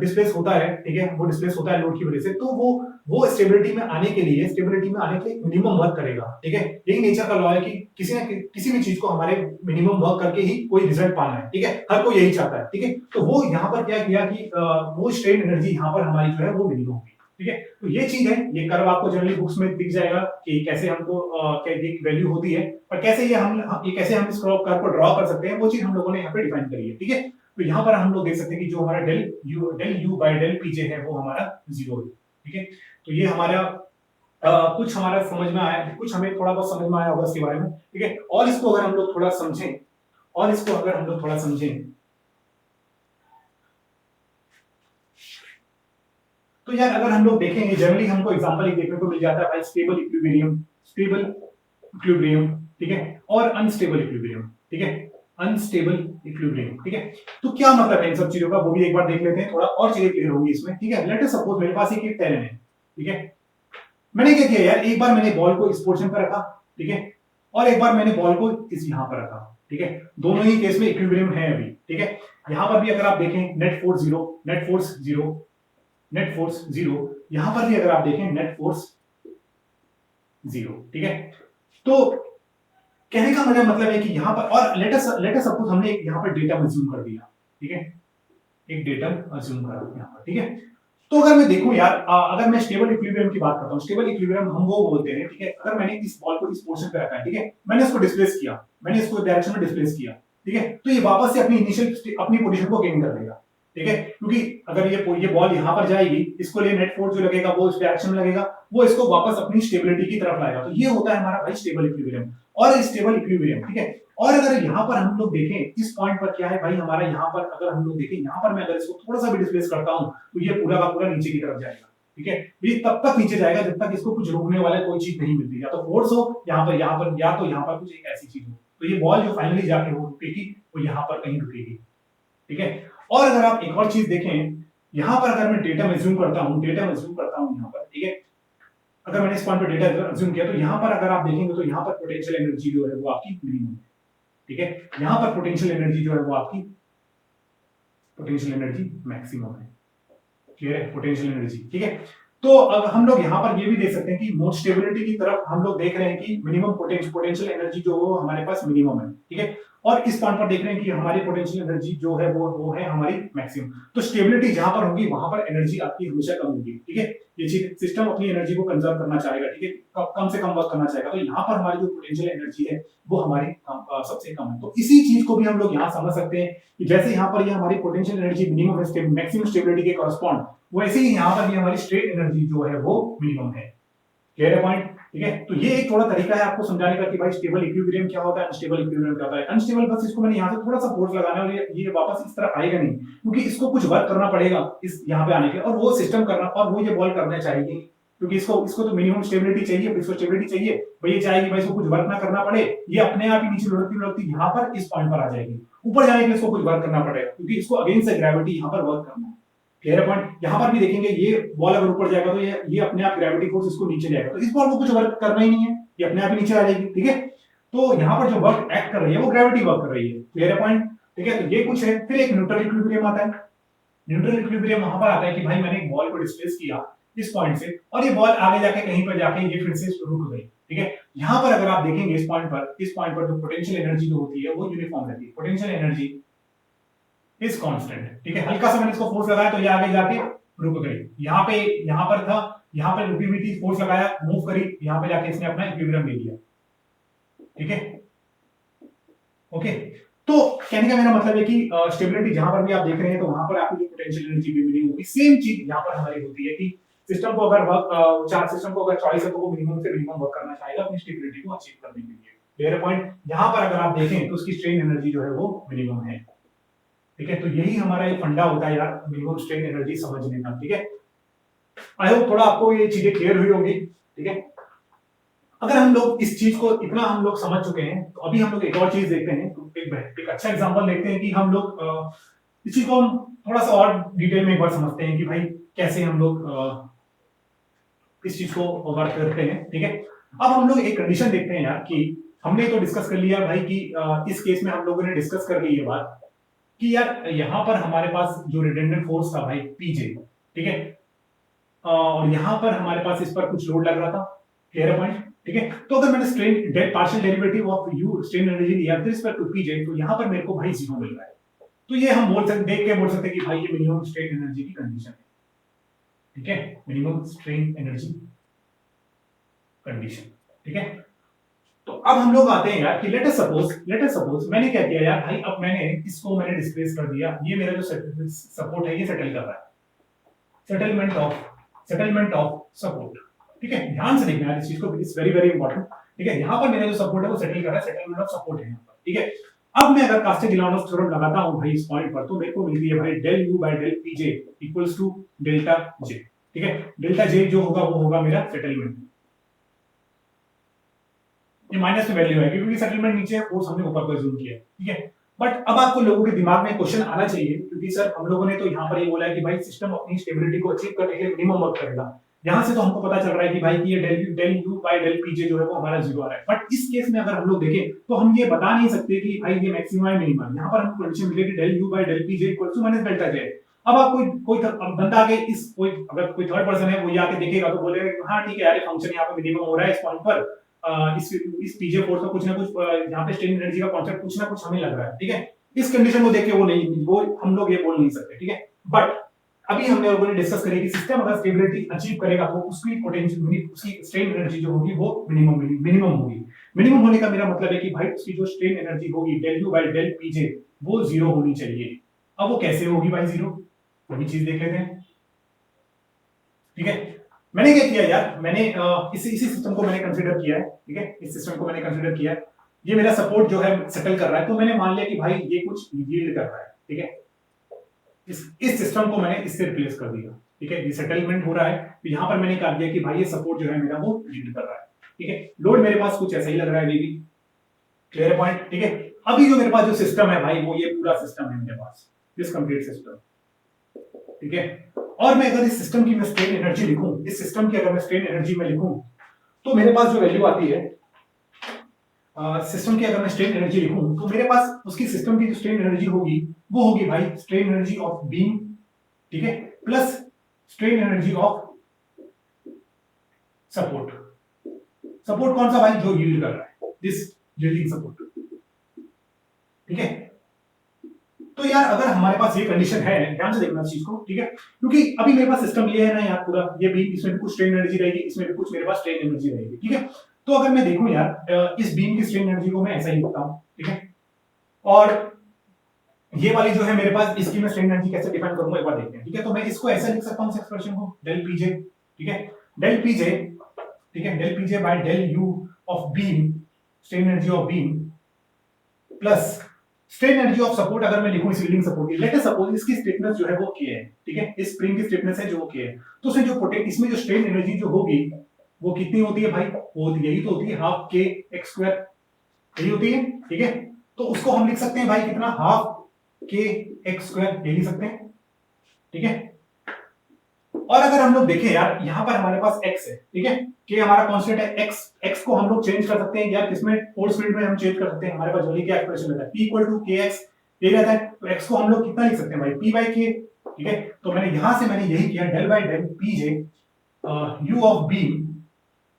डिस्प्लेस होता है, ठीक है, वो डिस्प्लेस होता है लोड की वजह से, तो वो स्टेबिलिटी में आने के लिए मिनिमम वर्क करेगा, ठीक है। यही नेचर का लॉ है कि किसी भी चीज को हमारे मिनिमम वर्क करके ही कोई रिजल्ट पाना है, ठीक है, हर कोई यही चाहता है, ठीक है। तो वो यहाँ पर क्या किया कि वो स्ट्रेन एनर्जी यहाँ पर हमारी जो है वो मिनिमम होगी, ठीक है। तो ये चीज है, ये कर्व आपको जनरली बुक्स में दिख जाएगा कि कैसे हमको क्या ये वैल्यू होती है, और कैसे ये कैसे हम इस कर्व को ड्रॉ कर सकते हैं, वो चीज हम लोगों ने यहाँ पे डिफाइन करी है, ठीक है। तो यहाँ पर हम लोग देख सकते हैं कि जो हमारा del u by del pj है वो हमारा 0 है, ठीक है। तो ये हमारा कुछ हमारा समझ में आया, कुछ हमें थोड़ा बहुत समझ में आया होगा इसके बारे में, ठीक है। और इसको अगर हम लोग थोड़ा समझें, तो यार अगर हम लोग देखेंगे जनरली हमको एग्जांपल देखने को मिल जाता है भाई स्टेबल इक्विलिब्रियम, ठीक है, और अनस्टेबल इक्विलिब्रियम, ठीक है, अनस्टेबल इक्विलिब्रियम, ठीक है। तो क्या मतलब है इन सब चीजों का वो भी एक बार देख लेते हैं, थोड़ा और चीजें क्लियर होंगी इसमें, ठीक है। लेट अस सपोज मेरे पास एक टेरेन है, ठीक है, मैंने क्या किया यार, एक बार मैंने बॉल को इस पोर्शन पर रखा, ठीक है, और एक बार मैंने बॉल को इस यहां पर रखा, ठीक है, दोनों ही केस में इक्विलिब्रियम है अभी, ठीक है। यहां पर भी अगर आप देखें नेट फोर्स 0, यहां पर भी अगर आप देखें नेट फोर्स 0, ठीक है। तो कहने का मेरा मतलब है कि यहां पर, और लेट अस सपोज हमने यहां पर डेटम अज्यूम कर दिया, ठीक है, एक डेटम अज्यूम करा यहां पर, ठीक है। तो अगर मैं देखूं यार, अगर मैं स्टेबल इक्विलिब्रियम की बात करता हूं, स्टेबल इक्विलिब्रियम हम वो बोलते हैं, ठीक है, अगर मैंने इस बॉल को इस पोर्शन पे रखा है, ठीक है, मैंने इसको डिस्प्लेस किया, मैंने इसको डायरेक्शन में डिस्प्लेस किया, ठीक है, तो ये वापस से अपनी पोजीशन को गेन कर लेगा, ठीक है, क्योंकि अगर ये बॉल यहां पर जाएगी, इसको लिए नेट फोर्स जो लगेगा वो इस डायरेक्शन में लगेगा, वो इसको वापस अपनी स्टेबिलिटी की तरफ लाएगा। तो ये होता है हमारा भाई स्टेबल इक्विलिब्रियम और स्टेबल इक्विलिब्रियम, ठीक है। और अगर यहाँ पर हम लोग देखें इस पॉइंट पर क्या है भाई हमारा, यहाँ पर अगर हम लोग देखें, यहाँ पर मैं अगर इसको थोड़ा सा भी डिस्प्लेस करता हूँ तो ये पूरा का पूरा नीचे की तरफ जाएगा, ठीक है। ये तब तक नीचे जाएगा जब तक इसको कुछ रोकने वाला कोई चीज नहीं मिलती, या तो फोर्स हो यहाँ पर या तो यहाँ पर कुछ एक ऐसी चीज हो, तो ये बॉल जो फाइनली जाके वो रुकेगी वो यहाँ पर कहीं रुकेगी, ठीक है। और अगर आप एक और चीज देखें, यहाँ पर अगर मैं डेटा अज्यूम करता हूँ यहाँ पर, ठीक है, अगर मैंने इस पॉइंट पर डेटा अज्यूम किया तो यहाँ पर अगर आप देखेंगे तो यहाँ पर पोटेंशियल एनर्जी जो है वो आपकी मिनिमम है, ठीक है, यहां पर पोटेंशियल एनर्जी जो है वो आपकी पोटेंशियल एनर्जी मैक्सिमम है। क्लियर है, पोटेंशियल एनर्जी, ठीक है। तो अब हम लोग यहाँ पर ये भी देख सकते हैं कि मोड स्टेबिलिटी की तरफ हम लोग देख रहे हैं कि मिनिमम पोटेंशियल एनर्जी जो हो हमारे पास मिनिमम है, ठीक है। और इस पॉइंट पर देख रहे हैं कि हमारी पोटेंशियल एनर्जी जो है वो है हमारी मैक्सिमम। तो स्टेबिलिटी जहां पर होगी वहां पर एनर्जी आपकी हमेशा कम होगी, ठीक है। ये चीज सिस्टम अपनी एनर्जी को कंजर्व करना चाहेगा, ठीक है, कम से कम वर्क करना चाहेगा। तो यहाँ पर हमारी जो पोटेंशियल एनर्जी है वो हमारी सबसे कम है। तो इसी चीज को भी हम लोग यहाँ समझ सकते हैं कि जैसे यहाँ पर ये हमारी पोटेंशियल एनर्जी मिनिमम है मैक्सिमम स्टेबिलिटी के कॉरस्पॉन्ड, वैसे ही यहाँ पर भी हमारी स्ट्रेन एनर्जी जो है वो मिनिमम है। क्लियर है पॉइंट, ठीक है। तो ये एक थोड़ा तरीका है आपको समझाने का कि भाई स्टेबल इक्विलिब्रियम क्या होता है, अनस्टेबल इक्विलिब्रियम क्या होता है। अनस्टेबल बस इसको मैंने यहाँ से थोड़ा सा फोर्स लगाना है और ये वापस इस तरह आएगा नहीं, क्योंकि इसको कुछ वर्क करना पड़ेगा इस यहाँ पे आने के, और वो सिस्टम करना, और वो ये बॉल करना चाहिए, क्योंकि इसको तो मिनिमम स्टेबिलिटी चाहिए, इसको स्टेबिलिटी चाहिए, भाई ये चाहेगी भाई इसको कुछ वर्क ना करना पड़े, ये अपने आप ही नीचे लुढ़कती लुढ़कती यहाँ पर इस पॉइंट पर आ जाएगी। ऊपर जाने के लिए इसको कुछ वर्क करना पड़ेगा, क्योंकि इसको अगेंस्ट ग्रेविटी यहाँ पर वर्क करना है। क्लियर पॉइंट, यहां पर भी देखेंगे ये बॉल अगर ऊपर जाएगा तो ये अपने आप ग्रेविटी फोर्स इसको नीचे जाएगा, तो इस बॉल को कुछ वर्क करना ही नहीं है, ये अपने आप ही नीचे आ जाएगी, ठीक है। तो यहाँ पर जो वर्क एक्ट कर रही है वो ग्रेविटी वर्क कर रही है। क्लियर पॉइंट, ठीक है। तो ये कुछ है। फिर एक न्यूट्रल इक्विलिब्रियम आता है। न्यूट्रल इक्विलिब्रियम वहां पर आता है कि भाई मैंने एक बॉल को डिस्प्लेस किया इस पॉइंट से, और ये बॉल आगे जाके कहीं पर जाके ये फिर से रुक गई, ठीक है। यहाँ पर अगर आप देखेंगे इस पॉइंट पर जो पोटेंशियल एनर्जी जो होती है वो यूनिफॉर्म रहती है, पोटेंशियल एनर्जी इज कांस्टेंट, ठीक है। हल्का सा मैंने इसको फोर्स लगाया तो ये आगे जाके रुक गई, यहाँ पर था, यहाँ पर रुकी हुई थी, फोर्स लगाया, मूव करी, यहाँ पे जाके इसने अपना इक्विलिब्रियम ले लिया, ठीक है। ओके, तो कहने का मेरा मतलब है कि स्टेबिलिटी जहां पर भी आप देख रहे हैं तो वहां पर आपकी जो पोटेंशियल एनर्जी भी मिनिमम होगी। सेम चीज यहाँ पर हमारी होती है कि सिस्टम को अगर चॉइस है तो वो मिनिमम से मिनिमम वर्क करना चाहेगा अपनी स्टेबिलिटी को अचीव करने के लिए। क्लियर पॉइंट, यहाँ पर अगर आप देखें तो उसकी स्ट्रेन एनर्जी जो है वो मिनिमम है, ठीक है। तो यही हमारा एक फंडा होता है यार मिनिमम स्ट्रेन एनर्जी समझने का, ठीक है। आई होप थोड़ा आपको ये चीजें क्लियर हुई होंगी, ठीक है। अगर हम लोग इस चीज को इतना हम लोग समझ चुके हैं तो अभी हम लोग एक और चीज देखते हैं, एक अच्छा एग्जांपल देखते हैं कि हम लोग इस चीज को हम थोड़ा सा और डिटेल में एक बार समझते हैं कि भाई कैसे हम लोग इस चीज को वर्क करते हैं, ठीक है। अब हम लोग एक कंडीशन देखते हैं यार कि हमने तो डिस्कस कर लिया भाई कि इस केस में हम लोगों ने डिस्कस कर ली ये बात कि यार यहाँ पर हमारे पास जो रिडंडेंट फोर्स था भाई पीजे, ठीक है, और यहाँ पर हमारे पास इस पर कुछ लोड लग रहा था। क्लियर पॉइंट, ठीक है। तो अगर मैंने strain partial derivative of you strain energy लिया विद रिस्पेक्ट टू पीजे, तो यहाँ पर मेरे को भाई जीरो मिल रहा है। तो ये हम देख के बोल सकते हैं कि भाई ये मिनिमम स्ट्रेन एनर्जी की कंडीशन है, ठीक है, मिनिमम स्ट्रेन एनर्जी कंडीशन, ठीक है। तो अब हम लोग आते हैं यार कि लेट अस सपोज मैंने क्या किया यार भाई, अब मैंने इसको डिस्प्लेस कर दिया, ये मेरा जो सपोर्ट है ये सेटल कर रहा है, सेटलमेंट ऑफ सपोर्ट, ठीक है। ध्यान से देखना है इस चीज को, इट्स वेरी वेरी इंपॉर्टेंट, ठीक है। यहाँ पर मेरा जो सपोर्ट है वो सेटल कर रहा है, सेटलमेंट ऑफ सपोर्ट है यहाँ पर, ठीक है। अब मैं अगर कास्टेग्लियानोस थ्योरम लगाता हूं भाई इस पॉइंट पर, तो मेरे को मिलती है भाई del U by del PJ equals to delta J, ठीक है। डेल्टा जे जो होगा वो होगा मेरा सेटलमेंट, ये माइनस में वैल्यू है क्योंकि सेटलमेंट नीचे है, फोर्स हमने ऊपर पर जूम किया है, ठीक है। बट अब आपको लोगों के दिमाग में क्वेश्चन आना चाहिए, क्योंकि सर हम लोगों ने तो यहाँ पर ये बोला है कि भाई सिस्टम अपनी स्टेबिलिटी को अचीव करने के लिए मिनिमम वर्क करेगा। यहाँ से तो हमको पता चल रहा है कि भाई कि ये डेल यू बाय डेल पीजे जो है वो हमारा जीरो आ रहा है। बट इस केस में अगर हम लोग देखें तो हम ये बता नहीं सकते कि भाई ये मैक्सिमम है मिनिमम। यहाँ पर हमको कंडीशन मिलेगी del U by del PJ equal to minus delta J. अब आप कोई बंदा आगे अगर कोई थर्ड पर्सन है वो ये आके देखेगा तो बोलेगा हाँ ठीक है यार फंक्शन यहाँ पे मिनिमम हो रहा है इस पॉइंट पर, इस पीजे फोर्स का कुछ ना कुछ यहाँ पे स्ट्रेन एनर्जी का कांसेप्ट कुछ ना कुछ हमें लग रहा है, ठीक है। इस कंडीशन को देख के वो हम लोग ये बोल नहीं सकते, ठीक है। बट अभी हमने लोगों ने डिस्कस करी कि सिस्टम अगर स्टेबिलिटी अचीव करेगा तो उसकी पोटेंशियल उसकी स्ट्रेन एनर्जी जो होगी वो मिनिमम होगी। मिनिमम होने का मेरा मतलब है कि भाई उसकी जो स्ट्रेन एनर्जी होगी डेल यू बाय डेल पीजे वो जीरो होनी चाहिए। अब वो कैसे होगी भाई जीरो, वही चीज देख लेते हैं, ठीक है। मैंने क्या किया यार, मैंने इसी सिस्टम को मैंने कंसीडर किया है, ठीक है। इस सिस्टम को मैंने कंसीडर किया है, ये मेरा सपोर्ट जो है सेटल कर रहा है, तो मैंने मान लिया कि भाई ये कुछ यील्ड कर रहा है, ठीक है। इस सिस्टम को मैंने इससे रिप्लेस कर दिया, ठीक है। ये सेटलमेंट हो रहा है, तो यहाँ पर मैंने कहा दिया कि भाई ये सपोर्ट जो है मेरा वो यील्ड कर रहा है, ठीक है। लोड मेरे पास कुछ ऐसा ही लग रहा है बेबी, क्लियर पॉइंट, ठीक है। अभी जो मेरे पास जो सिस्टम है भाई वो ये पूरा सिस्टम है मेरे पास, दिस कंप्लीट सिस्टम, ठीक है। और मैं अगर इस सिस्टम की मैं स्ट्रेन एनर्जी लिखूं, इस सिस्टम की अगर मैं स्ट्रेन एनर्जी में लिखूं तो मेरे पास जो वैल्यू आती है सिस्टम की अगर मैं स्ट्रेन एनर्जी लिखूं तो मेरे पास उसकी सिस्टम की जो स्ट्रेन एनर्जी होगी वो होगी भाई स्ट्रेन एनर्जी ऑफ बीम, ठीक है, plus strain energy of support. Support कौन सा भाई? जो यील्ड कर रहा है, दिस यील्डिंग सपोर्ट, ठीक है। तो यार अगर हमारे पास ये कंडीशन है, ध्यान से देखना इस चीज को, ठीक है, क्योंकि अभी मेरे पास सिस्टम ये है ना यार पूरा, ये बीम, इसमें भी कुछ स्ट्रेन एनर्जी रहेगी, इसमें भी कुछ मेरे पास स्ट्रेन एनर्जी रहेगी, ठीक है। तो अगर मैं देखूं यार इस बीम की स्ट्रेन एनर्जी को मैं ऐसा ही लिखता हूं, ठीक है, और ये वाली जो है मेरे पास, इसकी मैं स्ट्रेन एनर्जी कैसे डिफाइन करूंगा एक बार देखते हैं, ठीक है। तो मैं इसको ऐसा लिख सकता हूं इस एक्सप्रेशन को, डेल पीजे, ठीक है, डेल पीजे, ठीक है, del PJ by del U of beam, strain energy of beam, plus strain energy of support अगर मैं लिखूं इस यील्डिंग सपोर्ट की, लेट अस सपोज इसकी स्टिफनेस जो है वो के है, ठीक है, इस स्प्रिंग की स्टिफनेस है जो के है, तो उसमें जो इसमें जो स्ट्रेन एनर्जी जो होगी वो कितनी होती है भाई? वो यही तो होती है हाफ के एक्स स्क्वायर, यही होती है, ठीक है। तो उसको हम लिख सकते हैं भाई कितना? हाफ के एक्स स्क्वायर, ये लिख सकते हैं, ठीक है। और अगर हम लोग देखें यार यहाँ पर हमारे पास x है, ठीक है, के हमारा कांस्टेंट है, x को हम लोग चेंज कर सकते हैं यार, किसमें? फोर्स फील्ड में हम चेंज कर सकते हैं। हमारे पास जनरली क्या एक्सप्रेशन रहता है? p इक्वल टू kx, ये रहता है। तो x को हम लोग कितना लिख सकते हैं भाई? p बाय k, ठीक है। तो मैंने यहां से यही किया, del by del pj u of b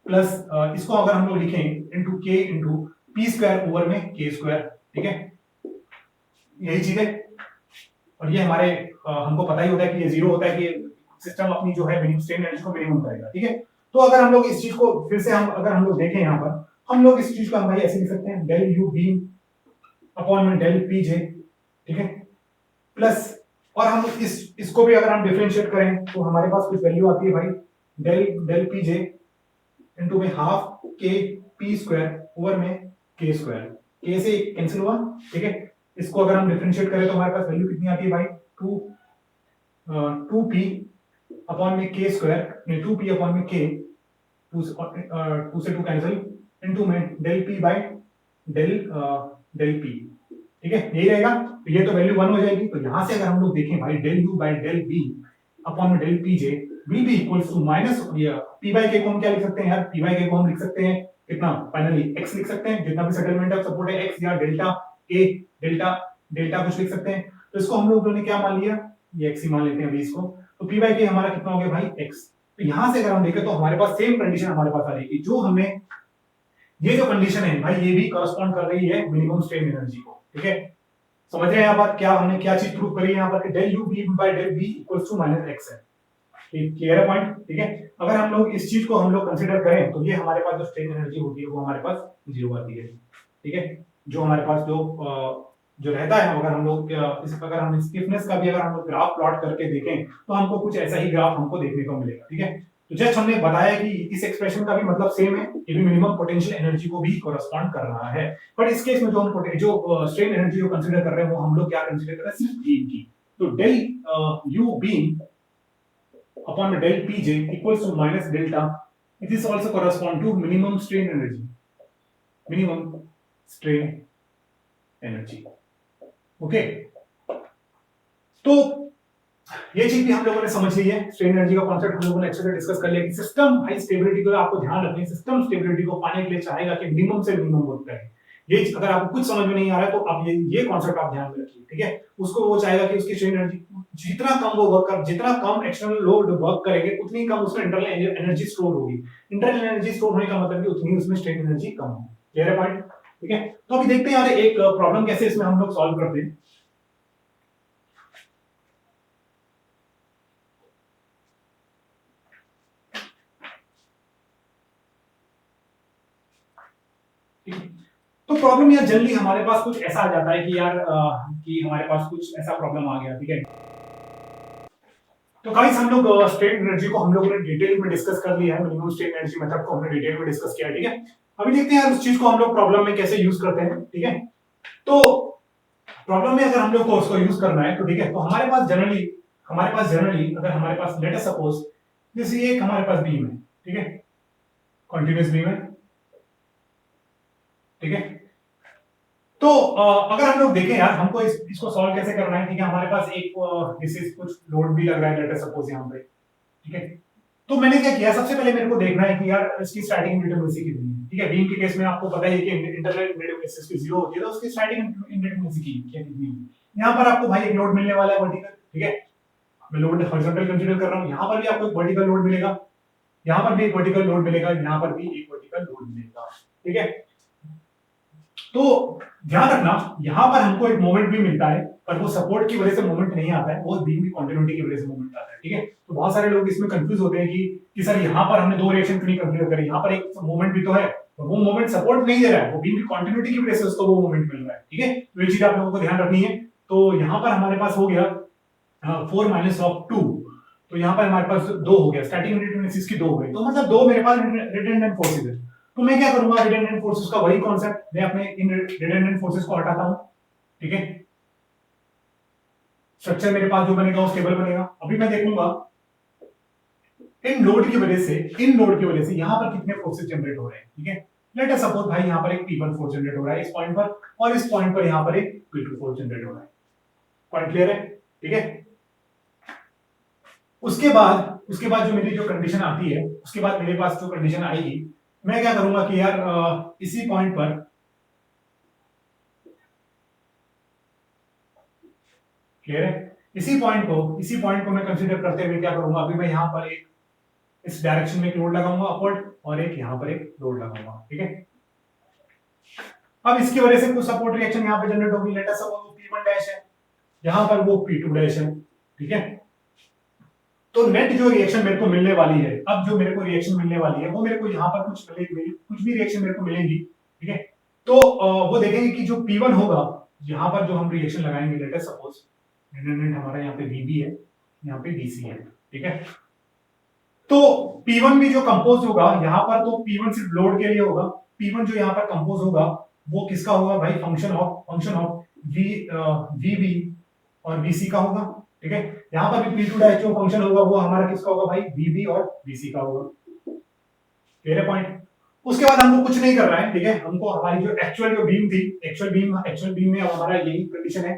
plus इसको अगर हम लोग लिखें into k into p square over में k स्क्वायर, ठीक है, यही चीज है। और ये हमारे हमको पता ही होता है कि ये जीरो होता है कि सिस्टम अपनी जो है मिनिमम स्ट्रेन एनर्जी को मिनिमम करेगा, ठीक है। तो अगर हम लोग इस चीज को फिर से अगर हम लोग देखें यहाँ पर, हम लोग इस चीज को हम भाई ऐसे लिख सकते हैं, डेल यू बीम अपॉन में डेल पी जे, ठीक है, प्लस और हम इसको भी अगर हम डिफरेंशिएट करें तो हमारे पास कुछ वैल्यू आती है भाई, डेल पी जे इनटू में हाफ के पी स्क्वायर ओवर में के स्क्वायर, के से कैंसिल हुआ, ठीक है। इसको अगर हम डिफरेंशिएट करें तो हमारे पास वैल्यू कितनी आती है भाई? 2p अपॉन में k स्क्वायर, नहीं 2p अपॉन में k, 2 से 2 कैंसिल, इनटू में del p by del p, ठीक है, यही रहेगा। तो ये तो वैल्यू 1 हो जाएगी। तो यहां से अगर हम लोग देखें भाई, del u by del b upon में del pj will be equals to minus p by k को हम क्या लिख सकते हैं यार? p बाय k को हम लिख सकते हैं कितना? फाइनली x लिख सकते हैं, जितना भी सेटलमेंट ऑफ सपोर्ट है x या डेल्टा a, डेल्टा कुछ लिख सकते हैं। तो इसको हम लोगों ने क्या मान लिया? ये x ही मान लेते हैं अभी इसको। तो p बाय k हमारा कितना हो गया भाई? x। तो यहां से अगर हम देखें तो हमारे पास सेम कंडीशन हमारे पास आ रही है, जो हमने ये जो कंडीशन है भाई, ये भी कॉरेस्पॉन्ड कर रही है मिनिमम स्ट्रेन एनर्जी को, ठीक है। समझ रहे हैं यहाँ पर क्या हमने क्या चीज प्रूव करी है यहाँ पर कि del u b by del b equals to minus x है। क्लियर है पॉइंट, ठीक है। अगर हम लोग इस चीज को हम लोग कंसीडर करें तो ये हमारे पास जो स्ट्रेन एनर्जी होती है वो हमारे पास जीरो आती है, ठीक है। जो हमारे पास जो रहता है, अगर हम लोग अगर हम स्टिफनेस का भी अगर हम लोग ग्राफ प्लॉट करके देखें तो हमको कुछ ऐसा ही ग्राफ हमको देखने को मिलेगा, ठीक है। तो जस्ट हमने बताया कि इस एक्सप्रेशन का भी मतलब सेम है, ये भी मिनिमम पोटेंशियल एनर्जी को भी कॉरेस्पॉन्ड कर रहा है। बट इस केस में जो हम जो स्ट्रेन एनर्जी को कंसीडर कर रहे हैं वो हम लोग क्या कंसीडर कर रहे हैं? सिर्फ बीम की। तो del U beam upon del pj equals to minus delta, it is also correspond to minimum strain energy, minimum strain energy, okay। तो ये चीज भी हम लोगों ने समझ ली है, स्ट्रेन एनर्जी का कॉन्सेप्ट हम लोगों ने अच्छे से डिस्कस कर लिया कि सिस्टम हाई स्टेबिलिटी को आपको ध्यान रखना है, सिस्टम स्टेबिलिटी को पाने के लिए चाहेगा कि मिनिमम से मिनिमम वर्क करे। ये अगर आपको कुछ समझ में नहीं आ रहा है तो आप ये कॉन्सेप्ट आप ध्यान में रखिए, ठीक है। उसको वो चाहेगा कि उसकी स्ट्रेन एनर्जी जितना कम वो वर्क कर, जितना कम एक्सटर्नल लोड वर्क करेंगे उतनी कम उसमें इंटरनल एनर्जी स्टोर होगी। इंटरनल एनर्जी स्टोर होने का मतलब कि उतनी उसमें स्ट्रेन एनर्जी कम होगी। क्लियर है पॉइंट, ठीक है। तो अभी देखते हैं यार एक प्रॉब्लम कैसे इसमें हम लोग सॉल्व करते हैं। तो प्रॉब्लम यार जनरली हमारे पास कुछ ऐसा आ जाता है कि यार कि हमारे पास कुछ ऐसा प्रॉब्लम आ गया, ठीक है। तो गाइस हम लोग स्ट्रेन एनर्जी को हम लोगों ने डिटेल में डिस्कस कर लिया है, मिनिमम स्ट्रेन एनर्जी मेथड को हमने डिटेल में डिस्कस किया है, ठीक है। अभी देखते हैं यार उस चीज को हम लोग प्रॉब्लम में कैसे यूज करते हैं, ठीक है। तो प्रॉब्लम में अगर हम लोग को उसको यूज करना है तो ठीक है, तो हमारे पास जनरली अगर हमारे पास लेट अस सपोज जैसे एक हमारे पास बीम है, ठीक है, कंटीन्यूअस बीम है, ठीक है। तो अगर हम लोग देखें यार हमको इसको सॉल्व कैसे करना है, ठीक है। हमारे पास एक जैसे कुछ लोड भी लग रहा है लेट अस सपोज यहाँ पे, ठीक है। तो मैंने क्या किया, सबसे पहले मेरे को देखना है कि यार इसकी स्टार्टिंग इंडिटरमिनेसी कितनी है, ठीक है। बीम के केस में आपको पता है कि इंटरनल इंडिपेंडेंस की 0 होती है, तो उसकी स्टैटिक इंडिपेंडेंस की क्या कितनी होगी। यहाँ पर आपको भाई एक लोड मिलने वाला है वर्टिकल, ठीक है, मैं लोड हॉरिजॉन्टल कंसीडर कर रहा हूँ। यहाँ पर भी आपको एक वर्टिकल लोड मिलेगा, यहाँ पर भी एक वर्टिकल लोड मिलेगा, यहाँ पर भी एक वर्टिकल लोड मिलेगा, ठीक है। तो ध्यान रखना यहाँ पर हमको एक मोमेंट भी मिलता है, पर वो सपोर्ट की वजह से मोमेंट नहीं आता है, वो बीम की कंटिन्यूटी की वजह से मोमेंट आता है, ठीक है। तो बहुत सारे लोग इसमें कंफ्यूज होते हैं कि सर यहाँ पर हमने दो रिएक्शन क्यों नहीं कंसीडर करे, यहाँ पर एक मोमेंट भी तो है, तो वो मोमेंट सपोर्ट नहीं दे रहा है, वो बीम की कंटिन्यूटी की वजह से उसको वो मोमेंट मिल रहा है, ठीक है। तो ये चीज आप लोगों को ध्यान रखनी है। तो यहाँ पर हमारे पास हो गया 4 - 2, तो यहाँ पर हमारे पास 2 हो गया, स्टैटिक इंडिपेंडेंस की 2 हो गई, तो मतलब 2 मेरे पास रिडंडेंट फोर्सेस है। तो मैं क्या करूंगा, रिडंडेंट फोर्सेस का वही कॉन्सेप्ट, मैं अपने इन रिडंडेंट फोर्सेस को हटाता हूं, ठीक है। स्ट्रक्चर मेरे पास जो बनेगा वो स्टेबल बनेगा। अभी मैं देखूंगा इन लोड की वजह से यहाँ पर कितने फोर्सेस जनरेट हो रहे हैं, ठीक है। लेट अस सपोज भाई यहाँ पर एक P1 फोर्स जनरेट हो रहा है इस पॉइंट पर, और इस पॉइंट पर यहाँ पर एक P2 फोर्स जनरेट हो रहा है। पॉइंट क्लियर है, ठीक है। उसके बाद जो मेरी जो कंडीशन आती है, उसके बाद मेरे पास जो कंडीशन आएगी, मैं क्या करूंगा कि यार इसी पॉइंट पर क्लियर है, इसी पॉइंट को मैं कंसीडर करते हुए क्या करूंगा, अभी मैं यहाँ पर एक इस डायरेक्शन में एक लोड लगाऊंगा अपवर्ड, और एक यहाँ पर एक लोड लगाऊंगा, ठीक है। अब इसकी वजह से कुछ सपोर्ट रिएक्शन यहाँ पे जनरेट होगी, लेट अस सपोज वो P1 डैश है, यहाँ पर वो P2 डैश है, ठीक है। तो नेट जो रिएक्शन मेरे को मिलने वाली है, अब जो मेरे को रिएक्शन मिलने वाली है वो मेरे को यहाँ पर कुछ भी रिएक्शन मेरे को मिलेंगी, ठीक है। तो वो देखेंगे कि जो P1 होगा, यहाँ पर जो हम रिएक्शन लगाएंगे, लेट अस सपोज रिडंडेंट हमारा यहाँ पे VB है, यहाँ पे VC है, ठीक है। तो P1 भी जो कंपोज होगा यहाँ पर, तो P1 सिर्फ लोड के लिए होगा, P1 जो यहाँ पर कंपोज होगा वो किसका होगा भाई, फंक्शन ऑफ VB और VC का होगा, ठीक है। यहाँ पर भी P2 डैश जो फंक्शन होगा वो हमारा किसका होगा भाई, VB और VC का होगा, क्लियर है पॉइंट। उसके बाद हमको कुछ नहीं करना है, ठीक है। हमको हमारी जो एक्चुअल जो बीम थी, एक्चुअल बीम में अब हमारा यही कंडीशन है,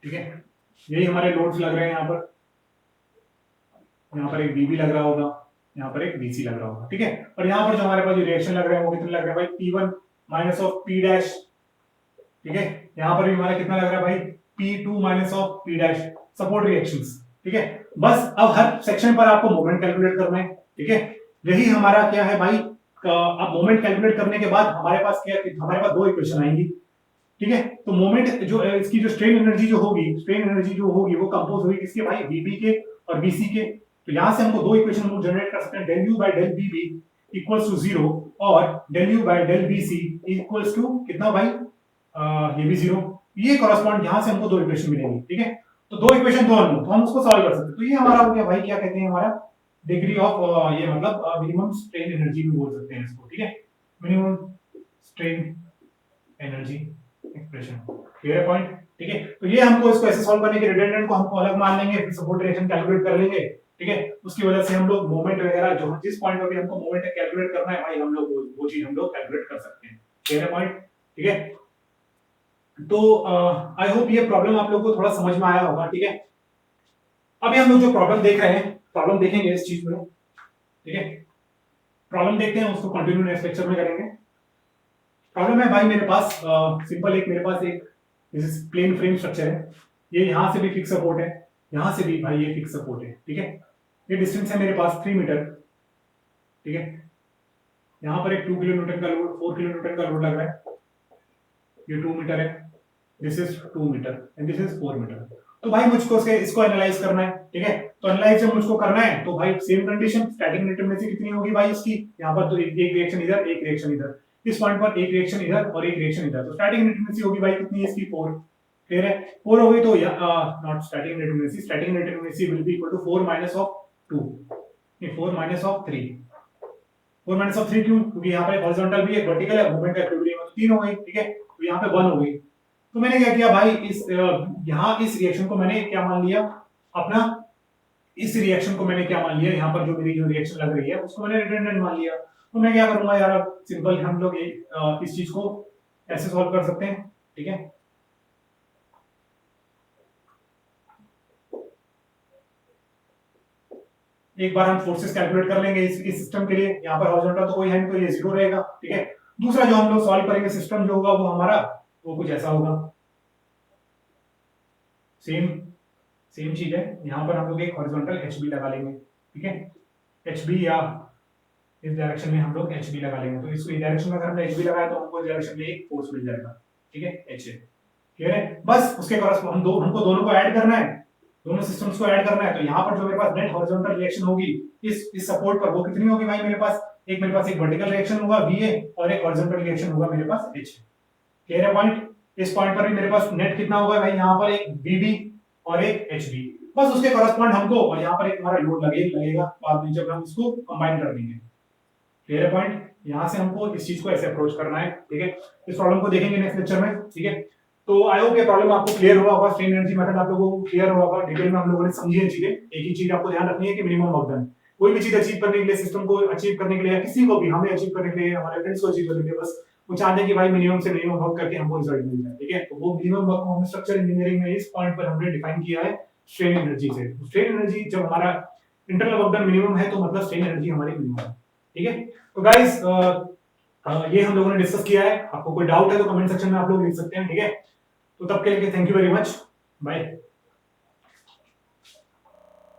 ठीक है। यही हमारे लोड्स लग रहे हैं, यहाँ पर एक VB लग रहा होगा, यहाँ पर एक VC लग रहा होगा, ठीक है। और यहाँ पर जो हमारे पास जो रिएक्शन लग रहे हैं वो कितने लग रहे हैं भाई, P1 minus of P dash, ठीक है। यहाँ पर भी हमारा कितना लग रहा है भाई, P2 minus of P dash, support reactions, ठीक है। बस अब हर सेक्शन पर आपको मोमेंट कैलकुलेट करना है, ठीक है। यही हमारा क्या है भाई, अब मोमेंट कैलकुलेट करने के बाद हमारे पास क्या, हमारे पास दो इक्वेशन आएंगी, ठीक है। तो मोमेंट जो इसकी जो स्ट्रेन एनर्जी जो होगी वो कंपोज होगी किसके भाई, VB के और VC के। तो यहां से हमको दो इक्वेशन हम जनरेट कर सकते हैं, del U by del VB equals to 0 और del U by del VC equals to कितना भाई, ये भी 0। ये कॉरेस्पॉन्ड, यहां से हमको दो इक्वेशन मिलेंगी, ठीक है। तो दो इक्वेशन दो अननोन, तो हम उसको सॉल्व कर सकते हैं। तो ये हमारा हो गया भाई, क्या कहते हैं, हमारा डिग्री ऑफ ये मतलब मिनिमम स्ट्रेन एनर्जी भी बोल सकते हैं इसको, ठीक है। Minimum strain energy expression, clear है पॉइंट, ठीक है। तो ये हमको इसको ऐसे सॉल्व करने के, रिडंडेंट को हमको अलग मान लेंगे, फिर सपोर्ट रिएक्शन कैलकुलेट कर लेंगे, ठीक है। उसकी वजह से हम लोग मोमेंट वगैरह जो जिस पॉइंट पर भी हमको मोमेंट कैलकुलेट करना है भाई, हम लोग वो चीज हम लोग कैलकुलेट कर सकते हैं, क्लियर है पॉइंट, ठीक है। तो आई होप ये प्रॉब्लम आप लोगों को थोड़ा समझ में आया होगा, ठीक है। अभी हम लोग जो प्रॉब्लम देख रहे हैं, प्रॉब्लम देखेंगे इस चीज में, ठीक है। प्रॉब्लम देखते हैं, उसको कंटिन्यू नेक्स्ट लेक्चर में करेंगे। प्रॉब्लम है भाई मेरे पास सिंपल एक, मेरे पास एक प्लेन फ्रेम स्ट्रक्चर है, ये यहां से भी फिक्स सपोर्ट है, यहां से भी भाई ये फिक्स सपोर्ट है, ठीक है। ये डिस्टेंस है मेरे पास 3 मीटर, ठीक है। यहां पर एक 2 किलो न्यूटन का लोड, 4 किलो न्यूटन का लोड लग रहा है, ये 2 मीटर है, this is 2 metre and this is 4 metre. तो भाई मुझको इसको एनालाइज करना है, ठीक है। तो एनालाइज जब मुझको करना है तो भाई सेम कंडीशन, स्टैटिक इंडिपेंडेंस कितनी होगी भाई इसकी, यहाँ पर तो एक रिएक्शन इधर, एक रिएक्शन इधर, इस पॉइंट पर एक रिएक्शन इधर और एक रिएक्शन इधर, तो स्टैटिक इंडिपेंडेंस होगी भाई कितनी इसकी 4, क्लियर है। 4 हो गई, तो not static independence will be equal to 4 minus of 2, नहीं 4 माइनस ऑफ 3, 4 माइनस ऑफ 3 क्यों, क्योंकि यहाँ पे हॉरिजॉन्टल भी है, वर्टिकल है, मूवमेंट का इक्विलिब्रियम है, तो 3 हो गई, ठीक है। तो यहाँ पे 1 हो गई। तो मैंने क्या किया भाई, इस यहाँ इस रिएक्शन को मैंने क्या मान लिया अपना, इस रिएक्शन को मैंने क्या मान लिया, यहाँ पर जो मेरी जो रिएक्शन लग रही है उसको मैंने रिडंडेंट मान लिया। तो मैं क्या करूंगा यार, अब सिंपल हम लोग इस चीज को ऐसे सॉल्व कर सकते हैं, ठीक है। एक बार हम फोर्सेस कैलकुलेट कर लेंगे इस सिस्टम के लिए। यहाँ पर हॉरिजॉन्टल तो कोई है नहीं, तो ये 0 रहेगा, ठीक है। दूसरा जो हम लोग सॉल्व करेंगे सिस्टम जो होगा वो हमारा वो कुछ ऐसा होगा, सेम सेम चीज है। यहाँ पर हम लोग एक हॉरिजॉन्टल एच बी लगा लेंगे, ठीक है। एच बी या इस डायरेक्शन में हम लोग एच बी लगा लेंगे, तो इस डायरेक्शन में अगर हमने एच बी लगाया तो हमको इस डायरेक्शन में एक फोर्स मिल जाएगा, ठीक है, एच ए, क्लियर है। बस उसके हम हमको दोनों को ऐड करना है, दोनों सिस्टम्स को ऐड करना है। तो यहाँ पर जो मेरे पास नेट हॉरिजॉन्टल रिएक्शन होगी इस सपोर्ट पर, वो कितनी होगी भाई मेरे पास, मेरे पास एक वर्टिकल रिएक्शन होगा VA और एक हॉरिजॉन्टल रिएक्शन होगा मेरे पास H, क्लियर है पॉइंट। इस पॉइंट पर भी मेरे पास नेट कितना होगा भाई, यहाँ पर एक VB और एक HB, बस उसके करस्पॉन्ड हमको, और यहाँ पर एक हमारा लोड लगेगा बाद में जब हम इसको कंबाइन कर देंगे, क्लियर है पॉइंट। यहाँ से हमको इस चीज को ऐसे अप्रोच करना है, ठीक है। इस प्रॉब्लम को देखेंगे नेक्स्ट लेक्चर में, ठीक है। तो आई होप ये प्रॉब्लम आपको क्लियर हुआ होगा, स्ट्रेन एनर्जी मेथड आप लोगों को क्लियर हुआ होगा, डिटेल में हम लोगों ने समझी है चीजें। एक ही चीज आपको ध्यान रखनी है कि मिनिमम वर्क डन, कोई भी चीज अचीव करने के लिए, सिस्टम को अचीव करने के लिए, या किसी को भी हमें अचीव करने के लिए, हमारे फ्रेंड्स को अचीव करने के लिए, बस वो चाहते हैं कि भाई मिनिमम से मिनिमम वर्क करके हमको रिजल्ट मिल जाए, ठीक है। तो वो मिनिमम वर्क को हम स्ट्रक्चर इंजीनियरिंग में इस पॉइंट पर हमने डिफाइन किया है स्ट्रेन एनर्जी से। स्ट्रेन एनर्जी जब हमारा इंटरनल वर्क डन मिनिमम है तो मतलब स्ट्रेन एनर्जी हमारी मिनिमम है, ठीक है। तो गाइस ये हम लोगों ने डिस्कस किया है। आपको कोई डाउट है तो कमेंट सेक्शन में आप लोग लिख सकते हैं, ठीक है। तो तब के लिए thank you very much, bye.